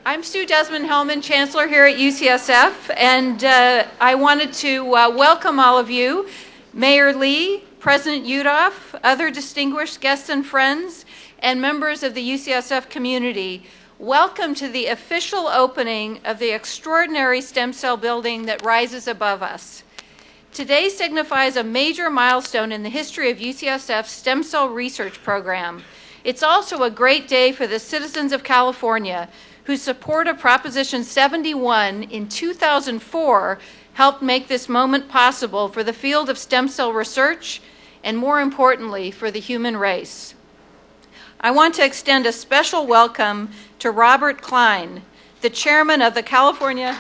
I'm Sue Desmond-Hellman, Chancellor here at UCSF, and I wanted to welcome all of you, Mayor Lee, President Yudof, other distinguished guests and friends, and members of the UCSF community. Welcome to the official opening of the extraordinary stem cell building that rises above us. Today signifies a major milestone in the history of UCSF's stem cell research program. It's also a great day for the citizens of California whose support of Proposition 71 in 2004 helped make this moment possible for the field of stem cell research and, more importantly, for the human race. I want to extend a special welcome to Robert Klein, the chairman of the California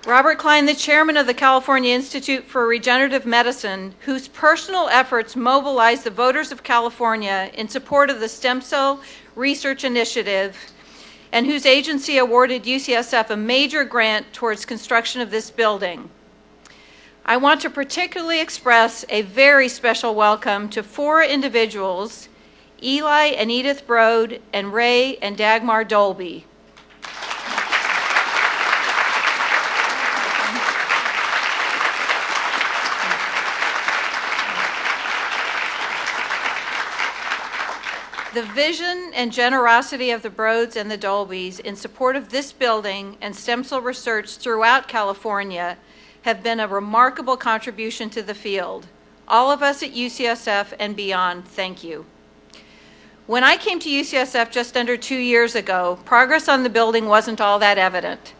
Robert Klein, the chairman of the California Institute for Regenerative Medicine, whose personal efforts mobilized the voters of California in support of the Stem Cell Research Initiative, and whose agency awarded UCSF a major grant towards construction of this building. I want to particularly express a very special welcome to 4 individuals, Eli and Edith Brode, and Ray and Dagmar Dolby. The vision and generosity of the Brodes and the Dolbys in support of this building and stem cell research throughout California have been a remarkable contribution to the field. All of us at UCSF and beyond, thank you. When I came to UCSF just under 2 years ago, progress on the building wasn't all that evident.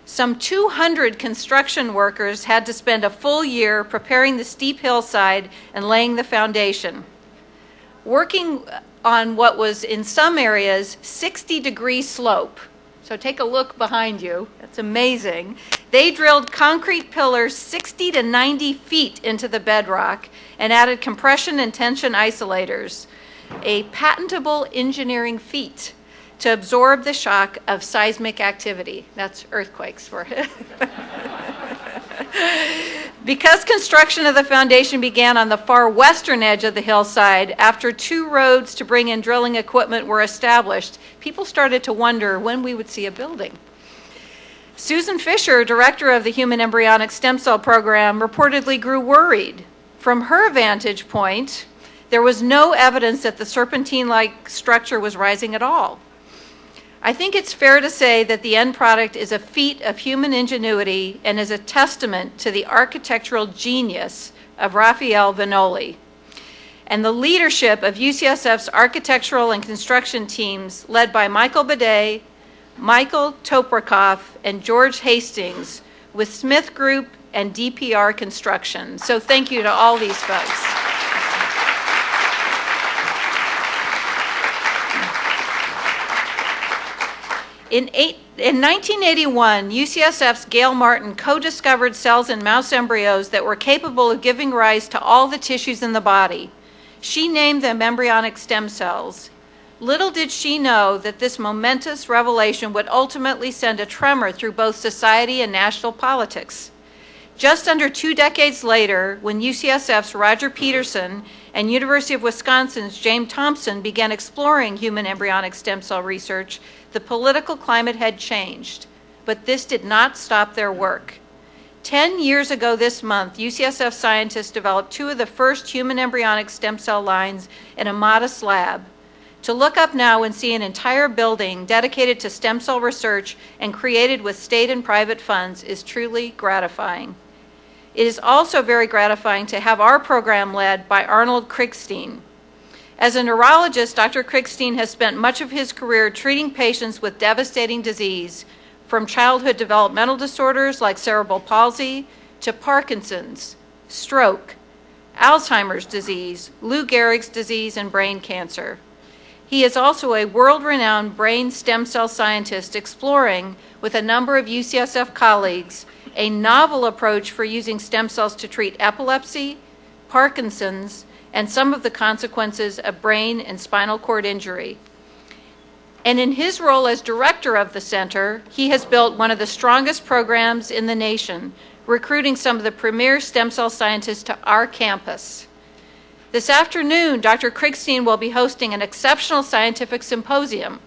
Some 200 construction workers had to spend a full year preparing the steep hillside and laying the foundation. Working on what was in some areas 60-degree slope. So take a look behind you. That's amazing. They drilled concrete pillars 60 to 90 feet into the bedrock and added compression and tension isolators, a patentable engineering feat to absorb the shock of seismic activity. That's earthquakes for it. Because construction of the foundation began on the far western edge of the hillside, after 2 roads to bring in drilling equipment were established, people started to wonder when we would see a building. Susan Fisher, director of the Human Embryonic Stem Cell Program, reportedly grew worried. From her vantage point, there was no evidence that the serpentine-like structure was rising at all. I think it's fair to say that the end product is a feat of human ingenuity and is a testament to the architectural genius of Raphael Vanoli and the leadership of UCSF's architectural and construction teams led by Michael Bidet, Michael Toprikoff, and George Hastings with Smith Group and DPR Construction. So thank you to all these folks. In 1981, UCSF's Gail Martin co-discovered cells in mouse embryos that were capable of giving rise to all the tissues in the body. She named them embryonic stem cells. Little did she know that this momentous revelation would ultimately send a tremor through both society and national politics. Just under 2 decades later, when UCSF's Roger Peterson and University of Wisconsin's James Thompson began exploring human embryonic stem cell research, the political climate had changed, but this did not stop their work. 10 years ago this month, UCSF scientists developed 2 of the first human embryonic stem cell lines in a modest lab. To look up now and see an entire building dedicated to stem cell research and created with state and private funds is truly gratifying. It is also very gratifying to have our program led by Arnold Krickstein. As a neurologist, Dr. Krickstein has spent much of his career treating patients with devastating disease, from childhood developmental disorders like cerebral palsy to Parkinson's, stroke, Alzheimer's disease, Lou Gehrig's disease, and brain cancer. He is also a world-renowned brain stem cell scientist exploring, with a number of UCSF colleagues, a novel approach for using stem cells to treat epilepsy, Parkinson's, and some of the consequences of brain and spinal cord injury. And in his role as director of the center, he has built one of the strongest programs in the nation, recruiting some of the premier stem cell scientists to our campus. This afternoon, Dr. Krickstein will be hosting an exceptional scientific symposium.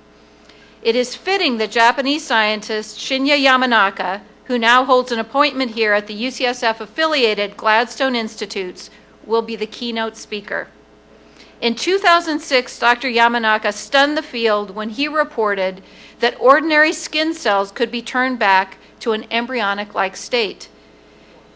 It is fitting that Japanese scientist Shinya Yamanaka, who now holds an appointment here at the UCSF-affiliated Gladstone Institutes, will be the keynote speaker. In 2006, Dr. Yamanaka stunned the field when he reported that ordinary skin cells could be turned back to an embryonic-like state.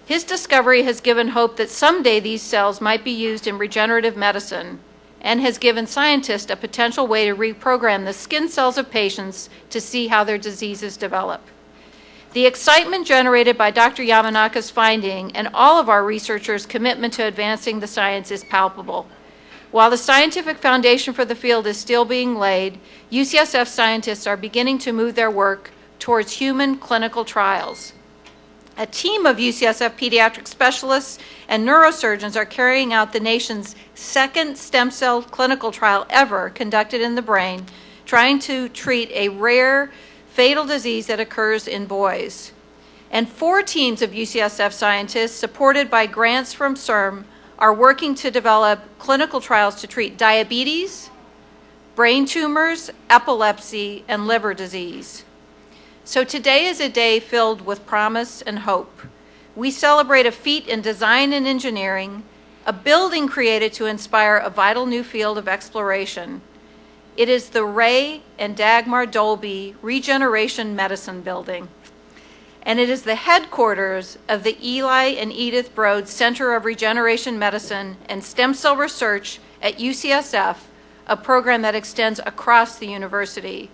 His discovery has given hope that someday these cells might be used in regenerative medicine and has given scientists a potential way to reprogram the skin cells of patients to see how their diseases develop. The excitement generated by Dr. Yamanaka's finding and all of our researchers' commitment to advancing the science is palpable. While the scientific foundation for the field is still being laid, UCSF scientists are beginning to move their work towards human clinical trials. A team of UCSF pediatric specialists and neurosurgeons are carrying out the nation's second stem cell clinical trial ever conducted in the brain, trying to treat a rare fatal disease that occurs in boys. And 4 teams of UCSF scientists, supported by grants from CIRM, are working to develop clinical trials to treat diabetes, brain tumors, epilepsy, and liver disease. So today is a day filled with promise and hope. We celebrate a feat in design and engineering, a building created to inspire a vital new field of exploration. It is the Ray and Dagmar Dolby Regeneration Medicine Building. And it is the headquarters of the Eli and Edith Broad Center of Regeneration Medicine and Stem Cell Research at UCSF, a program that extends across the university.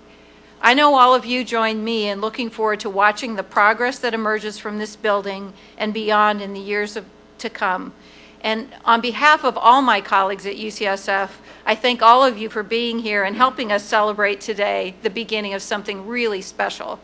I know all of you join me in looking forward to watching the progress that emerges from this building and beyond in the years to come. And on behalf of all my colleagues at UCSF, I thank all of you for being here and helping us celebrate today the beginning of something really special.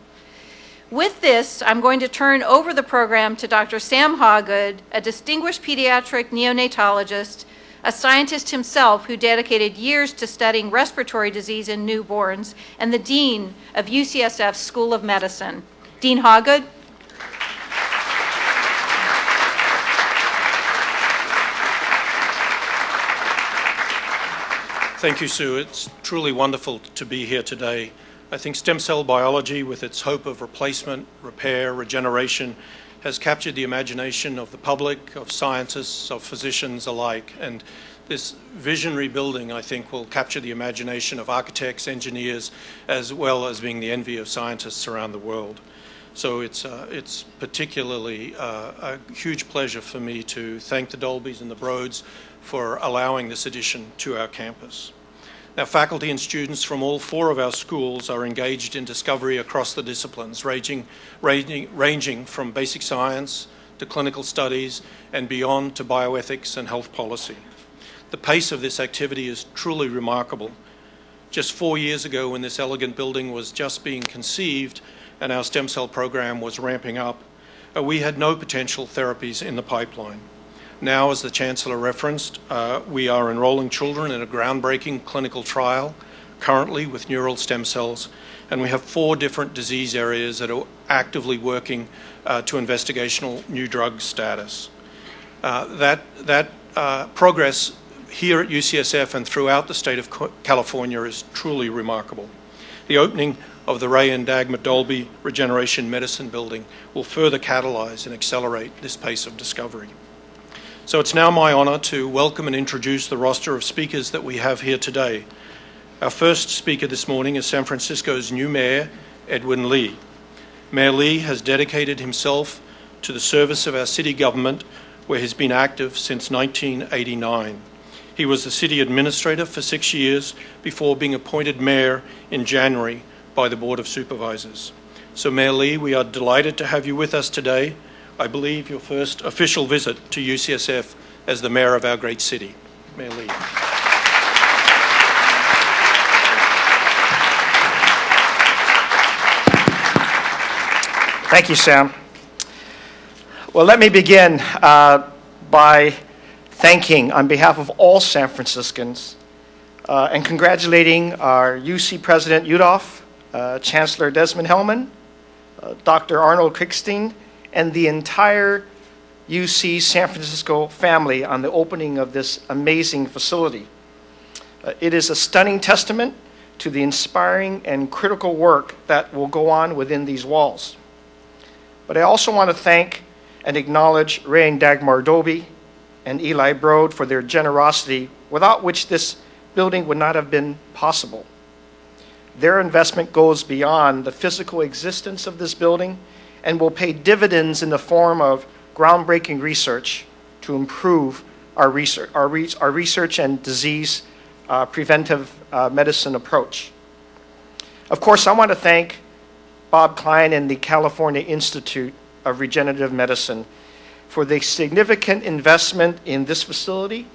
With this, I'm going to turn over the program to Dr. Sam Hawgood, a distinguished pediatric neonatologist, a scientist himself who dedicated years to studying respiratory disease in newborns, and the Dean of UCSF's School of Medicine. Dean Hawgood. Thank you, Sue. It's truly wonderful to be here today. I think stem cell biology, with its hope of replacement, repair, regeneration, has captured the imagination of the public, of scientists, of physicians alike. And this visionary building, I think, will capture the imagination of architects, engineers, as well as being the envy of scientists around the world. So it's particularly a huge pleasure for me to thank the Dolbys and the Broads for allowing this addition to our campus. Now, faculty and students from all 4 of our schools are engaged in discovery across the disciplines, ranging from basic science to clinical studies and beyond to bioethics and health policy. The pace of this activity is truly remarkable. Just 4 years ago, when this elegant building was just being conceived and our stem cell program was ramping up, we had no potential therapies in the pipeline. Now, as the Chancellor referenced, we are enrolling children in a groundbreaking clinical trial, currently with neural stem cells, and we have 4 different disease areas that are actively working to investigational new drug status. That progress here at UCSF and throughout the state of California is truly remarkable. The opening of the Ray and Dagmar Dolby Regeneration Medicine Building will further catalyze and accelerate this pace of discovery. So it's now my honor to welcome and introduce the roster of speakers that we have here today. Our first speaker this morning is San Francisco's new mayor, Edwin Lee. Mayor Lee has dedicated himself to the service of our city government, where he's been active since 1989. He was the city administrator for 6 years before being appointed mayor in January by the Board of Supervisors. So Mayor Lee, we are delighted to have you with us today. I believe your first official visit to UCSF as the mayor of our great city. Mayor Lee. Thank you, Sam. Well, let me begin by thanking, on behalf of all San Franciscans, and congratulating our UC President Udolph, Chancellor Desmond Hellman, Dr. Arnold Krickstein, and the entire UC San Francisco family on the opening of this amazing facility. It is a stunning testament to the inspiring and critical work that will go on within these walls. But I also want to thank and acknowledge Ray and Dagmar Dolby and Eli Brode for their generosity, without which this building would not have been possible. Their investment goes beyond the physical existence of this building and will pay dividends in the form of groundbreaking research to improve our research and disease preventive medicine approach. Of course, I want to thank Bob Klein and the California Institute of Regenerative Medicine for the significant investment in this facility,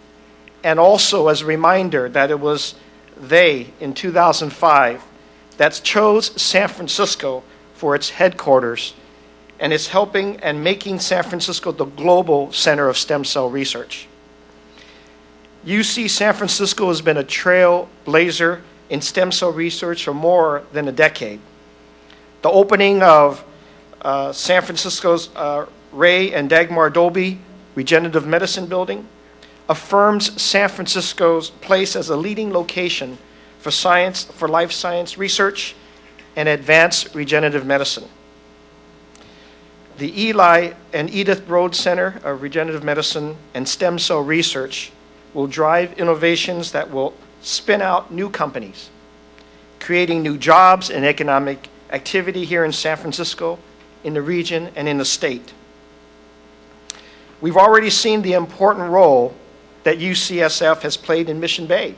and also as a reminder that it was they, in 2005, that chose San Francisco for its headquarters, and is helping and making San Francisco the global center of stem cell research. UC San Francisco has been a trailblazer in stem cell research for more than a decade. The opening of San Francisco's Ray and Dagmar Dolby Regenerative Medicine Building affirms San Francisco's place as a leading location for life science research and advanced regenerative medicine. The Eli and Edith Brode Center of Regenerative Medicine and Stem Cell Research will drive innovations that will spin out new companies, creating new jobs and economic activity here in San Francisco, in the region, and in the state. We've already seen the important role that UCSF has played in Mission Bay.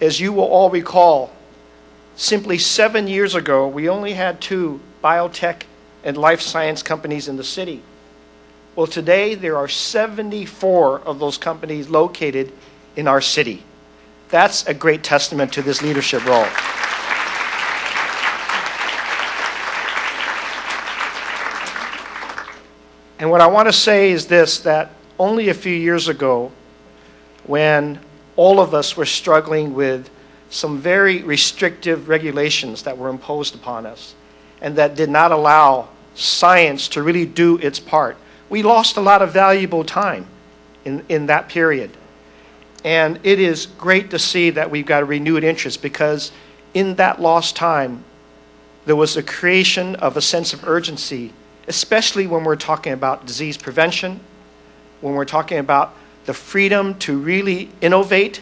As you will all recall, simply 7 years ago, we only had 2 biotech and life science companies in the city. Well, today there are 74 of those companies located in our city. That's a great testament to this leadership role. And what I want to say is this, that only a few years ago, when all of us were struggling with some very restrictive regulations that were imposed upon us and that did not allow science to really do its part, we lost a lot of valuable time in that period. And it is great to see that we've got a renewed interest, because in that lost time, there was a creation of a sense of urgency, especially when we're talking about disease prevention, when we're talking about the freedom to really innovate,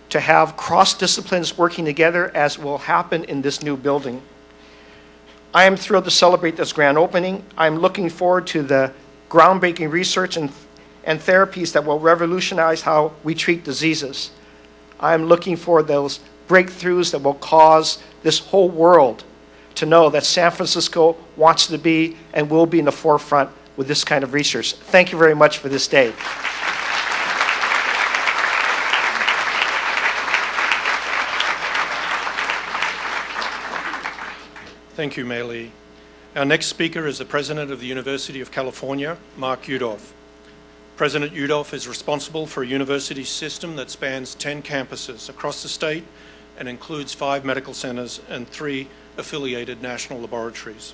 to have cross-disciplines working together, as will happen in this new building. I am thrilled to celebrate this grand opening. I'm looking forward to the groundbreaking research and therapies that will revolutionize how we treat diseases. I'm looking for those breakthroughs that will cause this whole world to know that San Francisco wants to be and will be in the forefront with this kind of research. Thank you very much for this day. Thank you, Mayor Lee. Our next speaker is the President of the University of California, Mark Yudof. President Yudof is responsible for a university system that spans 10 campuses across the state and includes 5 medical centers and 3 affiliated national laboratories.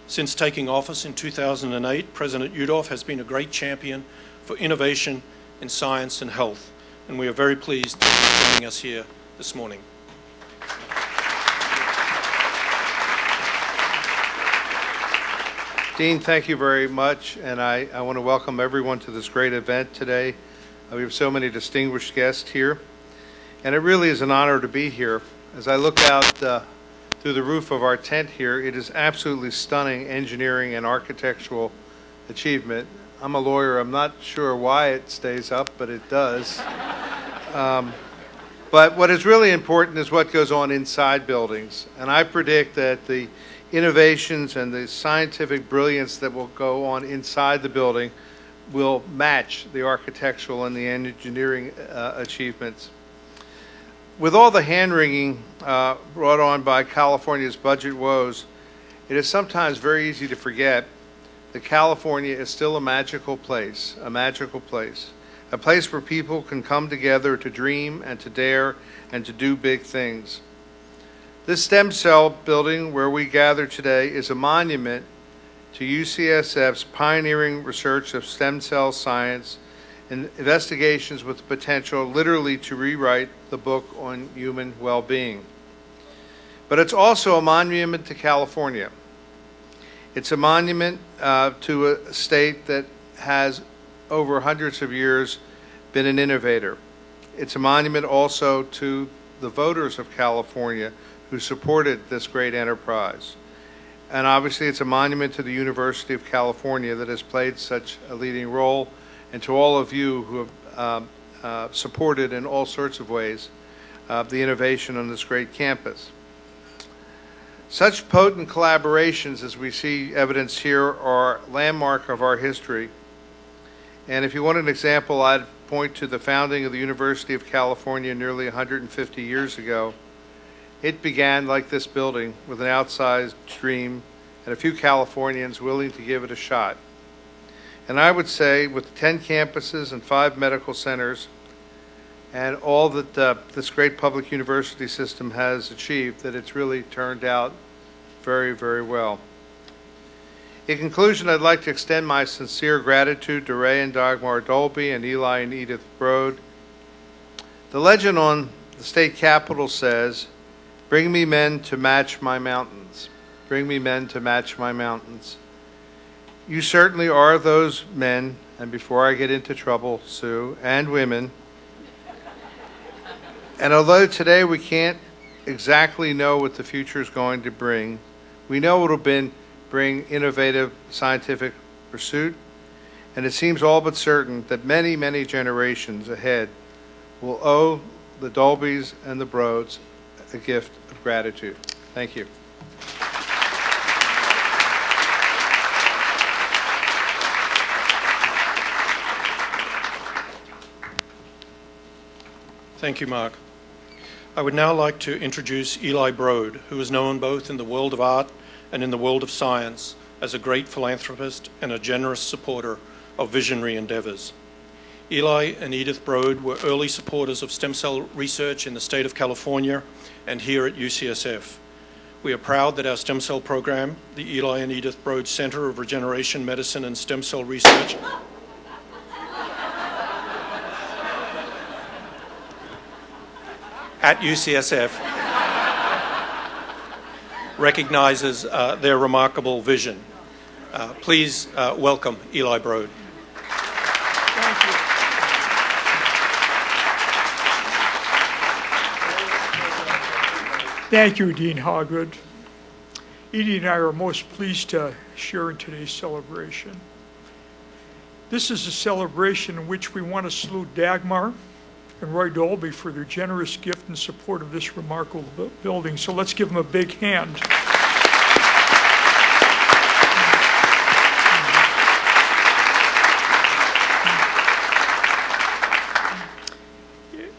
Since taking office in 2008, President Yudof has been a great champion for innovation in science and health, and we are very pleased that he's joining us here this morning. Dean, thank you very much, and I want to welcome everyone to this great event today. We have so many distinguished guests here, and it really is an honor to be here. As I look out through the roof of our tent here, it is absolutely stunning engineering and architectural achievement. I'm a lawyer. I'm not sure why it stays up, but it does. But what is really important is what goes on inside buildings, and I predict that the innovations and the scientific brilliance that will go on inside the building will match the architectural and the engineering achievements. With all the hand-wringing brought on by California's budget woes, it is sometimes very easy to forget that California is still a magical place, a place where people can come together to dream and to dare and to do big things. This stem cell building where we gather today is a monument to UCSF's pioneering research of stem cell science and investigations with the potential literally to rewrite the book on human well-being. But it's also a monument to California. It's a monument to a state that has, over hundreds of years, been an innovator. It's a monument also to the voters of California who supported this great enterprise. And obviously it's a monument to the University of California that has played such a leading role, and to all of you who have supported in all sorts of ways the innovation on this great campus. Such potent collaborations as we see evidence here are landmark of our history. And if you want an example, I'd point to the founding of the University of California nearly 150 years ago. It began like this building with an outsized dream and a few Californians willing to give it a shot. And I would say with 10 campuses and 5 medical centers and all that this great public university system has achieved, that it's really turned out very, very well. In conclusion, I'd like to extend my sincere gratitude to Ray and Dagmar Dolby and Eli and Edith Broad. The legend on the state capitol says, "Bring me men to match my mountains. Bring me men to match my mountains." You certainly are those men, and before I get into trouble, Sue, and women. And although today we can't exactly know what the future is going to bring, we know it will bring innovative scientific pursuit, and it seems all but certain that many, many generations ahead will owe the Dolbys and the Broads a gift of gratitude. Thank you. Thank you, Mark. I would now like to introduce Eli Broad, who is known both in the world of art and in the world of science as a great philanthropist and a generous supporter of visionary endeavors. Eli and Edith Broad were early supporters of stem cell research in the state of California and here at UCSF. We are proud that our stem cell program, the Eli and Edith Broad Center of Regeneration Medicine and Stem Cell Research, at UCSF recognizes their remarkable vision. Please welcome Eli Broad. Thank you. Thank you, Dean Hogwood. Edie and I are most pleased to share in today's celebration. This is a celebration in which we want to salute Dagmar and Roy Dolby for their generous gift and support of this remarkable building. So let's give them a big hand.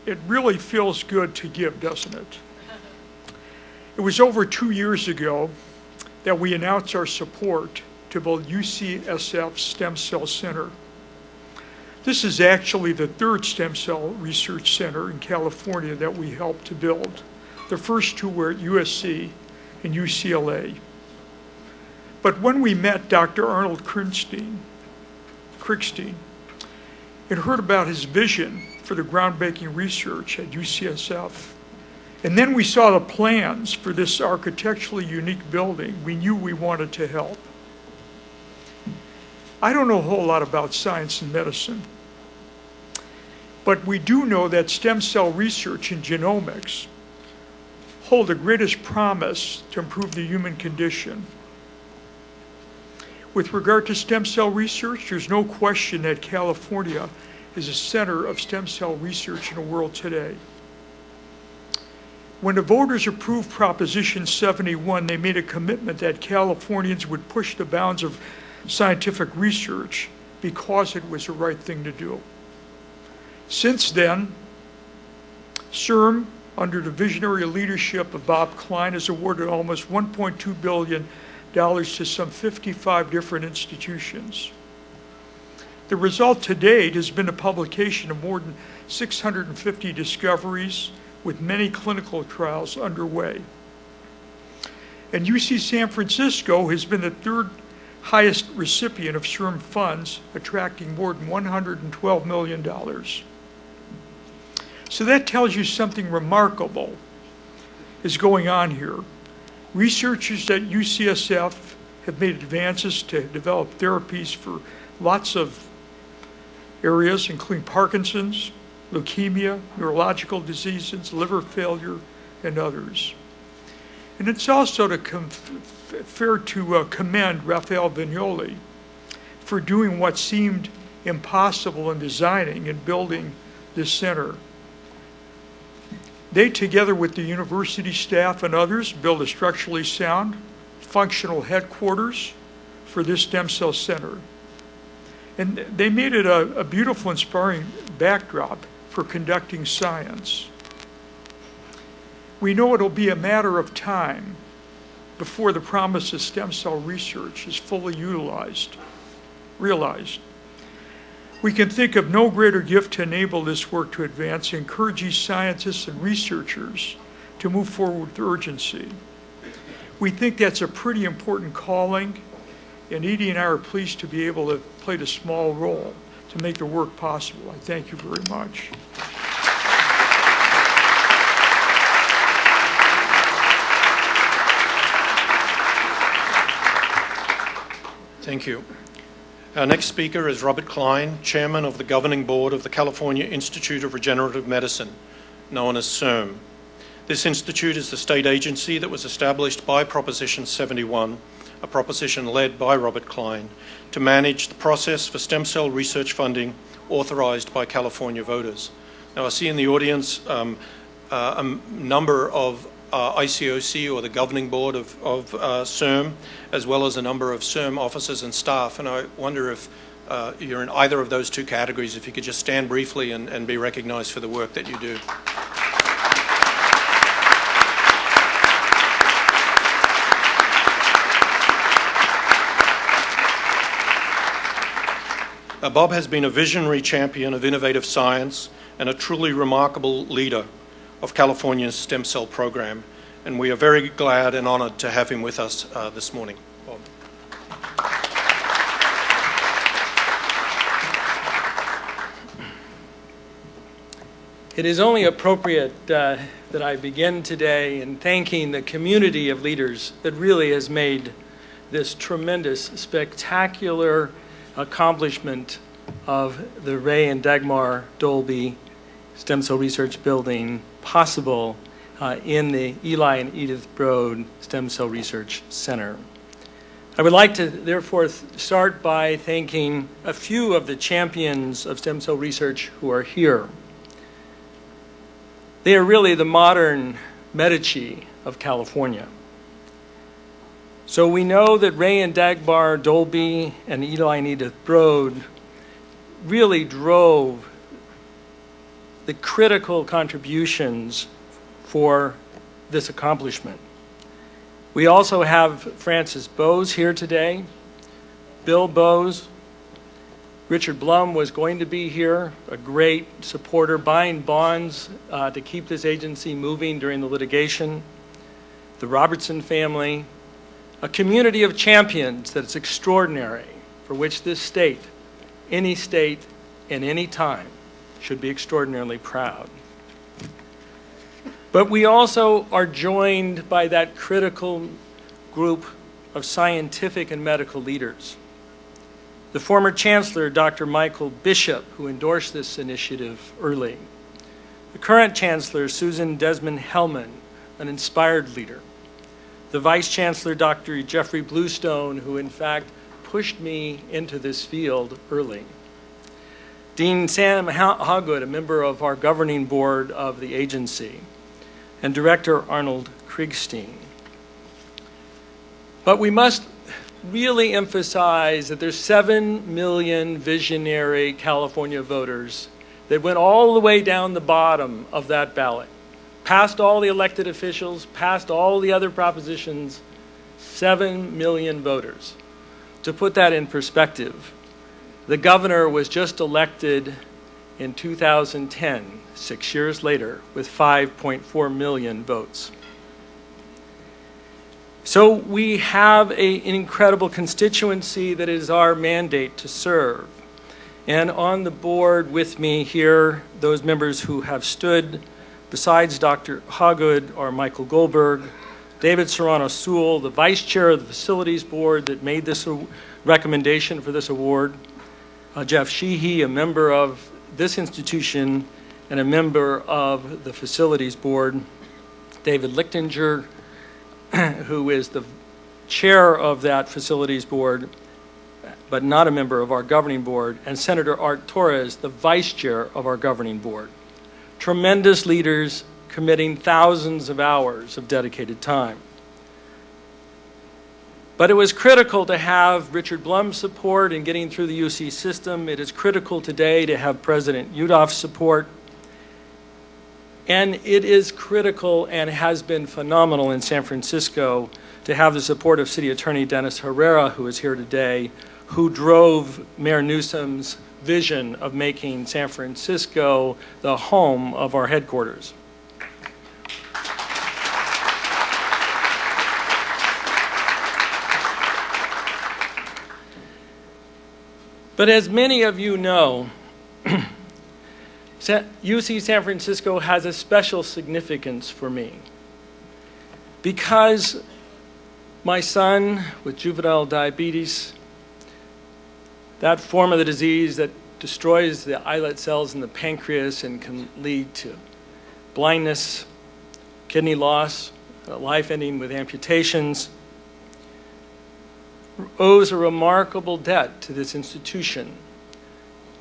It really feels good to give, doesn't it? It was over 2 years ago that we announced our support to build UCSF Stem Cell Center. This is actually the third stem cell research center in California that we helped to build. The first two were at USC and UCLA. But when we met Dr. Arnold Krickstein and heard about his vision for the groundbreaking research at UCSF, and then we saw the plans for this architecturally unique building, we knew we wanted to help. I don't know a whole lot about science and medicine, but we do know that stem cell research and genomics hold the greatest promise to improve the human condition. With regard to stem cell research, there's no question that California is a center of stem cell research in the world today. When the voters approved Proposition 71, they made a commitment that Californians would push the bounds of scientific research because it was the right thing to do. Since then, CIRM, under the visionary leadership of Bob Klein, has awarded almost $1.2 billion to some 55 different institutions. The result to date has been a publication of more than 650 discoveries, with many clinical trials underway. And UC San Francisco has been the third highest recipient of SHRM funds, attracting more than $112 million. So that tells you something remarkable is going on here. Researchers at UCSF have made advances to develop therapies for lots of areas, including Parkinson's, leukemia, neurological diseases, liver failure, and others. And it's also fair to commend Raphael Vignoli for doing what seemed impossible in designing and building this center. They, together with the university staff and others, built a structurally sound, functional headquarters for this stem cell center. And they made it a beautiful, inspiring backdrop for conducting science. We know it'll be a matter of time before the promise of stem cell research is fully realized. We can think of no greater gift to enable this work to advance, encouraging scientists and researchers to move forward with urgency. We think that's a pretty important calling, and Edie and I are pleased to be able to play a small role to make the work possible. I thank you very much. Thank you. Our next speaker is Robert Klein, Chairman of the Governing Board of the California Institute of Regenerative Medicine, known as CIRM. This institute is the state agency that was established by Proposition 71, a proposition led by Robert Klein, to manage the process for stem cell research funding authorized by California voters. Now, I see in the audience a number of ICOC, or the governing board of CIRM, as well as a number of CIRM officers and staff. And I wonder if you're in either of those two categories, if you could just stand briefly and be recognized for the work that you do. Bob has been a visionary champion of innovative science and a truly remarkable leader of California's stem cell program, and we are very glad and honored to have him with us this morning. Bob. It is only appropriate that I begin today in thanking the community of leaders that really has made this tremendous, spectacular accomplishment of the Ray and Dagmar Dolby Stem Cell Research Building possible in the Eli and Edith Broad Stem Cell Research Center. I would like to therefore start by thanking a few of the champions of stem cell research who are here. They are really the modern Medici of California. So we know that Ray and Dagmar Dolby and Eli and Edith Broad really drove the critical contributions for this accomplishment. We also have Francis Bowes here today, Bill Bowes. Richard Blum was going to be here, a great supporter, buying bonds to keep this agency moving during the litigation. The Robertson family, a community of champions that's extraordinary, for which this state, any state, in any time, should be extraordinarily proud. But we also are joined by that critical group of scientific and medical leaders. The former Chancellor, Dr. Michael Bishop, who endorsed this initiative early. The current Chancellor, Susan Desmond-Hellman, an inspired leader. The Vice Chancellor, Dr. Jeffrey Bluestone, who in fact pushed me into this field early. Dean Sam Hoggood, a member of our governing board of the agency. And Director Arnold Krickstein. But we must really emphasize that there's 7 million visionary California voters that went all the way down the bottom of that ballot, past all the elected officials, past all the other propositions, 7 million voters. To put that in perspective, the governor was just elected in 2010, 6 years later, with 5.4 million votes. So we have an incredible constituency that is our mandate to serve. And on the board with me here, those members who have stood, besides Dr. Hoggood, are Michael Goldberg, David Serrano-Sewell, the vice chair of the facilities board that made this recommendation for this award, Jeff Sheehy, a member of this institution and a member of the facilities board, David Lichtinger, who is the chair of that facilities board, but not a member of our governing board, and Senator Art Torres, the vice chair of our governing board. Tremendous leaders committing thousands of hours of dedicated time. But it was critical to have Richard Blum's support in getting through the UC system. It is critical today to have President Udall's support. And it is critical and has been phenomenal in San Francisco to have the support of City Attorney Dennis Herrera, who is here today, who drove Mayor Newsom's vision of making San Francisco the home of our headquarters. But as many of you know, UC San Francisco has a special significance for me because my son with juvenile diabetes, that form of the disease that destroys the islet cells in the pancreas and can lead to blindness, kidney loss, life ending with amputations, owes a remarkable debt to this institution.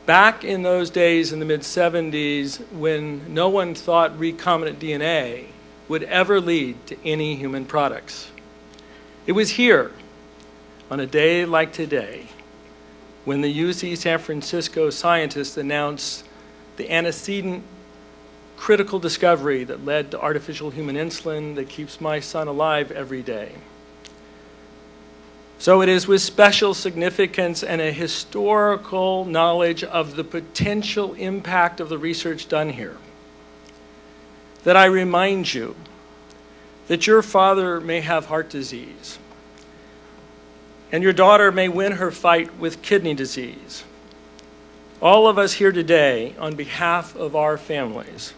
Back in those days in the mid-70s when no one thought recombinant DNA would ever lead to any human products. It was here, on a day like today, when the UC San Francisco scientists announced the antecedent critical discovery that led to artificial human insulin that keeps my son alive every day. So it is with special significance and a historical knowledge of the potential impact of the research done here that I remind you that your father may have heart disease and your daughter may win her fight with kidney disease. All of us here today, on behalf of our families,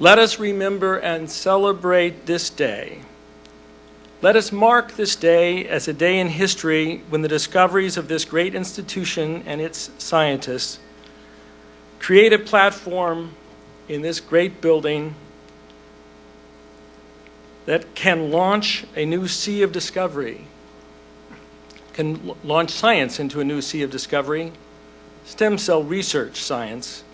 let us remember and celebrate this day. Let us mark this day as a day in history when the discoveries of this great institution and its scientists create a platform in this great building that can launch a new sea of discovery, can launch science into a new sea of discovery, stem cell research science,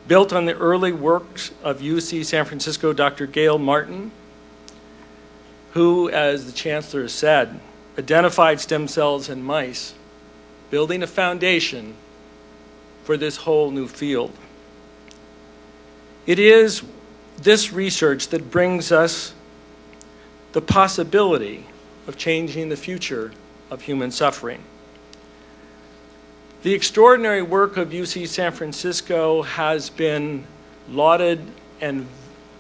built on the early works of UC San Francisco Dr. Gail Martin, who, as the chancellor said, identified stem cells in mice, building a foundation for this whole new field. It is this research that brings us the possibility of changing the future of human suffering. The extraordinary work of UC San Francisco has been lauded and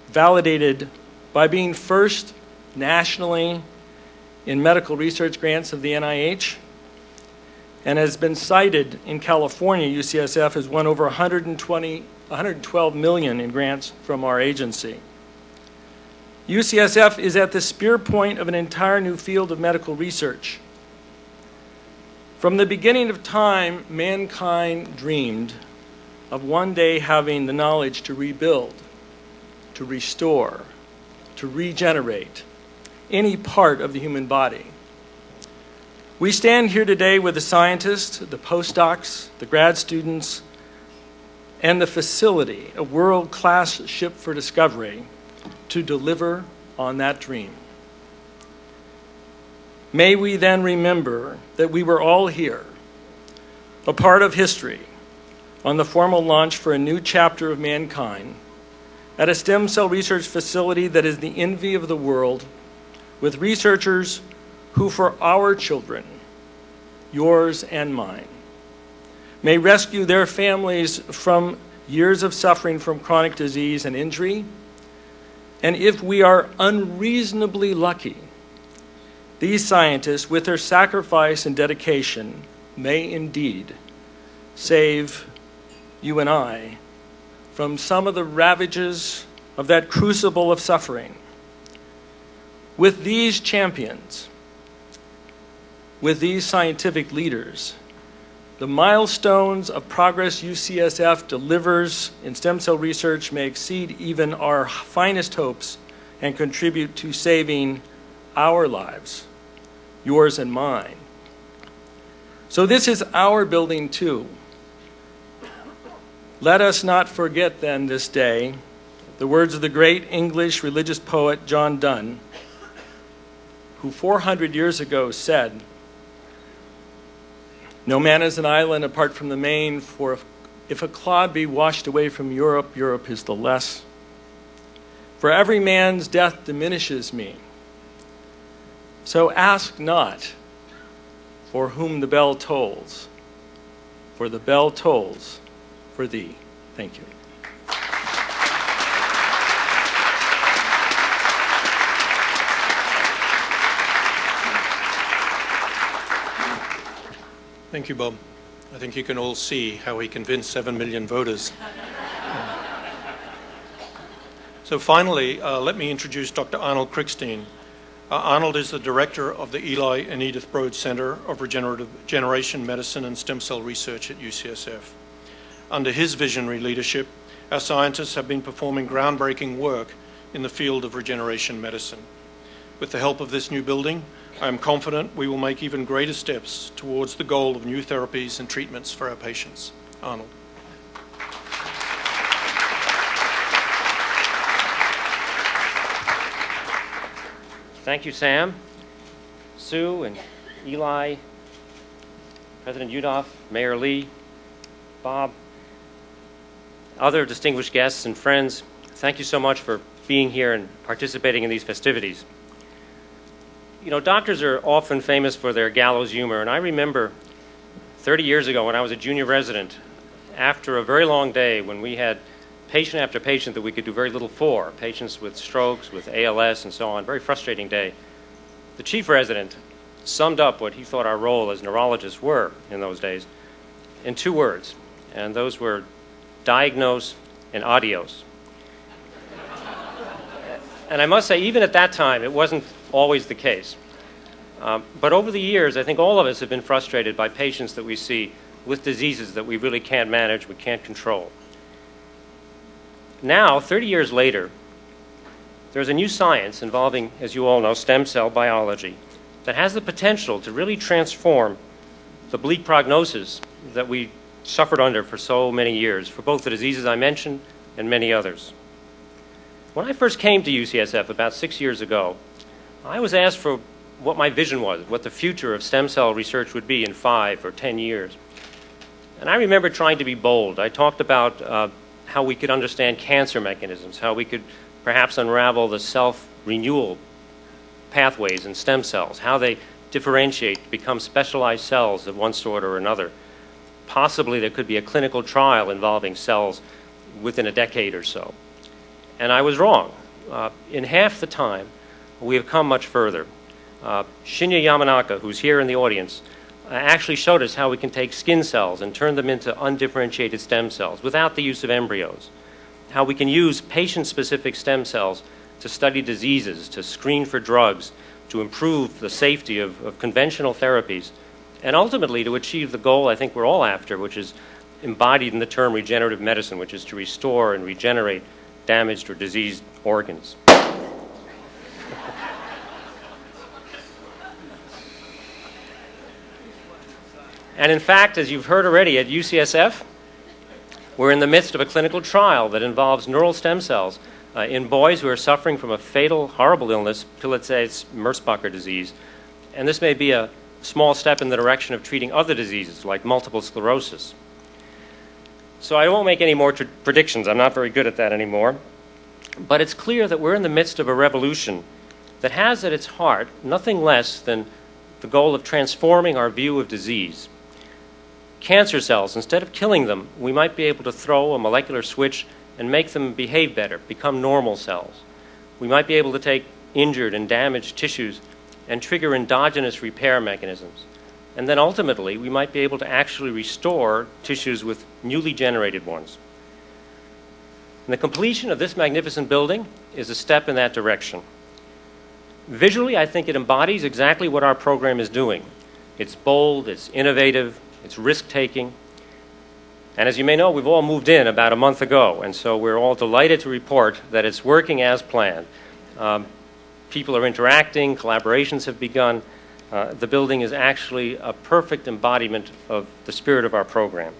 validated by being first nationally in medical research grants of the NIH, and has been cited in California. UCSF has won over 112 million in grants from our agency. UCSF is at the spear point of an entire new field of medical research. From the beginning of time, mankind dreamed of one day having the knowledge to rebuild, to restore, to regenerate any part of the human body. We stand here today with the scientists, the postdocs, the grad students, and the facility, a world-class ship for discovery, to deliver on that dream. May we then remember that we were all here, a part of history, on the formal launch for a new chapter of mankind, at a stem cell research facility that is the envy of the world, with researchers who, for our children, yours and mine, may rescue their families from years of suffering from chronic disease and injury, and if we are unreasonably lucky, These scientists, with their sacrifice and dedication, may indeed save you and I from some of the ravages of that crucible of suffering. With these champions, with these scientific leaders, the milestones of progress UCSF delivers in stem cell research may exceed even our finest hopes and contribute to saving our lives, yours and mine. So this is our building too. Let us not forget then this day the words of the great English religious poet John Donne, who 400 years ago said, "No man is an island apart from the main, for if a clod be washed away from Europe, Europe is the less. For every man's death diminishes me. So ask not for whom the bell tolls, for the bell tolls for thee." Thank you. Thank you, Bob. I think you can all see how he convinced 7 million voters. So finally, let me introduce Dr. Arnold Krickstein. Arnold is the director of the Eli and Edith Broad Center of Regeneration Medicine and Stem Cell Research at UCSF. Under his visionary leadership, our scientists have been performing groundbreaking work in the field of regeneration medicine. With the help of this new building, I am confident we will make even greater steps towards the goal of new therapies and treatments for our patients. Arnold. Thank you, Sam, Sue, and Eli, President Udoff, Mayor Lee, Bob, other distinguished guests and friends. Thank you so much for being here and participating in these festivities. You know, doctors are often famous for their gallows humor, and I remember 30 years ago when I was a junior resident, after a very long day when we had patient after patient that we could do very little for, patients with strokes, with ALS, and so on, very frustrating day. The chief resident summed up what he thought our role as neurologists were in those days in 2 words, and those were diagnose and adios. And I must say, even at that time, it wasn't always the case. But over the years, I think all of us have been frustrated by patients that we see with diseases that we really can't manage, we can't control. Now, 30 years later, there's a new science involving, as you all know, stem cell biology that has the potential to really transform the bleak prognosis that we suffered under for so many years for both the diseases I mentioned and many others. When I first came to UCSF about 6 years ago, I was asked for what my vision was, what the future of stem cell research would be in 5 or 10 years. And I remember trying to be bold. I talked about how we could understand cancer mechanisms, how we could perhaps unravel the self-renewal pathways in stem cells, how they differentiate, become specialized cells of one sort or another. Possibly there could be a clinical trial involving cells within a decade or so. And I was wrong. In half the time, we have come much further. Shinya Yamanaka, who's here in the audience, actually showed us how we can take skin cells and turn them into undifferentiated stem cells without the use of embryos. How we can use patient-specific stem cells to study diseases, to screen for drugs, to improve the safety of conventional therapies, and ultimately to achieve the goal I think we're all after, which is embodied in the term regenerative medicine, which is to restore and regenerate damaged or diseased organs. And in fact, as you've heard already at UCSF, we're in the midst of a clinical trial that involves neural stem cells in boys who are suffering from a fatal, horrible illness, Pillay-Merzbacher disease. And this may be a small step in the direction of treating other diseases like multiple sclerosis. So I won't make any more predictions. I'm not very good at that anymore. But it's clear that we're in the midst of a revolution that has at its heart nothing less than the goal of transforming our view of disease. Cancer cells, instead of killing them, we might be able to throw a molecular switch and make them behave better, become normal cells. We might be able to take injured and damaged tissues and trigger endogenous repair mechanisms. And then ultimately, we might be able to actually restore tissues with newly generated ones. And the completion of this magnificent building is a step in that direction. Visually, I think it embodies exactly what our program is doing. It's bold, it's innovative, it's risk-taking. And as you may know, we've all moved in about a month ago, and so we're all delighted to report that it's working as planned. People are interacting, collaborations have begun. The building is actually a perfect embodiment of the spirit of our program.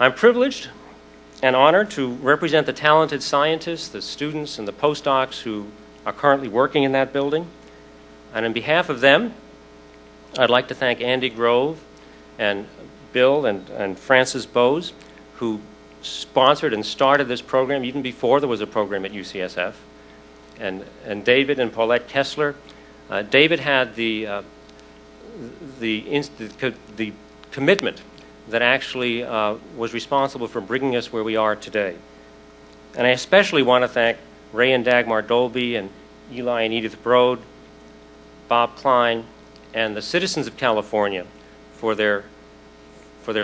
I'm privileged and honored to represent the talented scientists, the students, and the postdocs who are currently working in that building. And on behalf of them, I'd like to thank Andy Grove and Bill and Francis Bowes, who sponsored and started this program even before there was a program at UCSF, and David and Paulette Kessler. David had the commitment that actually was responsible for bringing us where we are today. And I especially want to thank Ray and Dagmar Dolby and Eli and Edith Broad, Bob Klein, and the citizens of California for their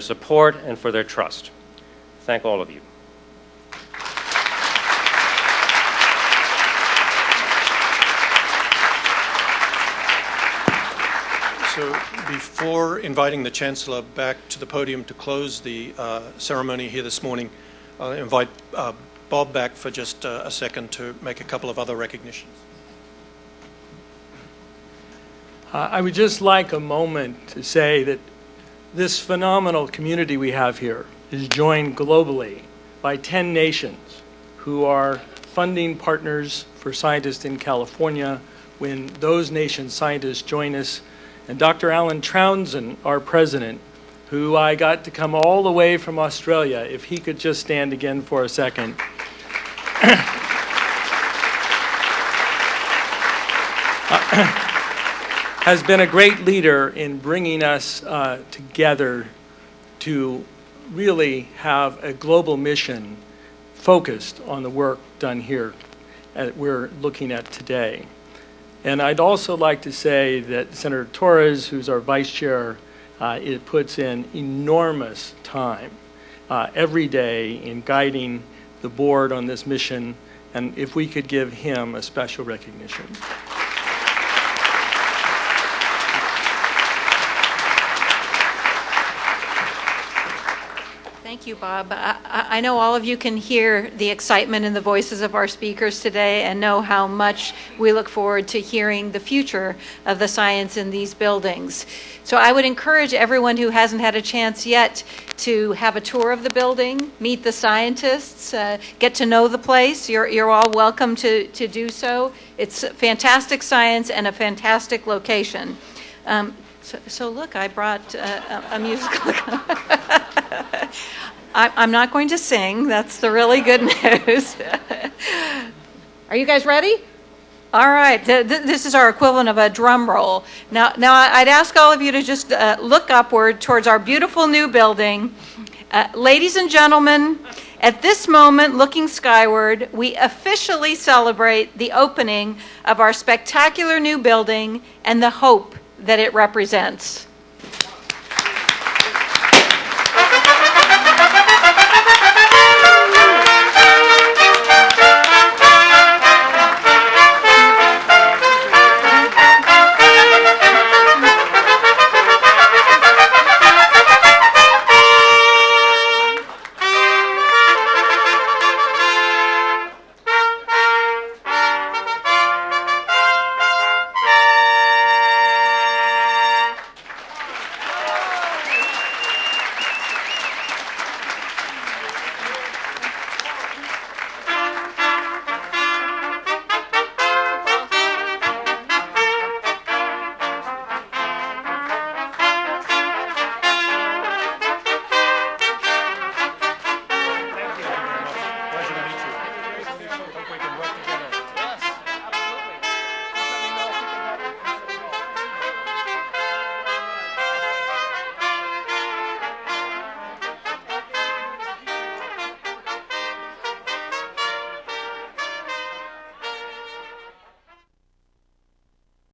support and for their trust. Thank all of you. So before inviting the Chancellor back to the podium to close the ceremony here this morning, I'll invite Bob back for just a second to make a couple of other recognitions. I would just like a moment to say that this phenomenal community we have here is joined globally by 10 nations who are funding partners for scientists in California when those nations' scientists join us. And Dr. Alan Trounsden, our president, who I got to come all the way from Australia, if he could just stand again for a second. Has been a great leader in bringing us together to really have a global mission focused on the work done here that we're looking at today. And I'd also like to say that Senator Torres, who's our vice chair, it puts in enormous time every day in guiding the board on this mission, and if we could give him a special recognition. Thank you, Bob. I know all of you can hear the excitement in the voices of our speakers today and know how much we look forward to hearing the future of the science in these buildings. So I would encourage everyone who hasn't had a chance yet to have a tour of the building, meet the scientists, get to know the place. You're all welcome to do so. It's fantastic science and a fantastic location. So look, I brought a musical. I'm not going to sing. That's the really good news. Are you guys ready? All right. This is our equivalent of a drum roll. Now I'd ask all of you to just look upward towards our beautiful new building. Ladies and gentlemen, at this moment, looking skyward, we officially celebrate the opening of our spectacular new building and the hope that it represents.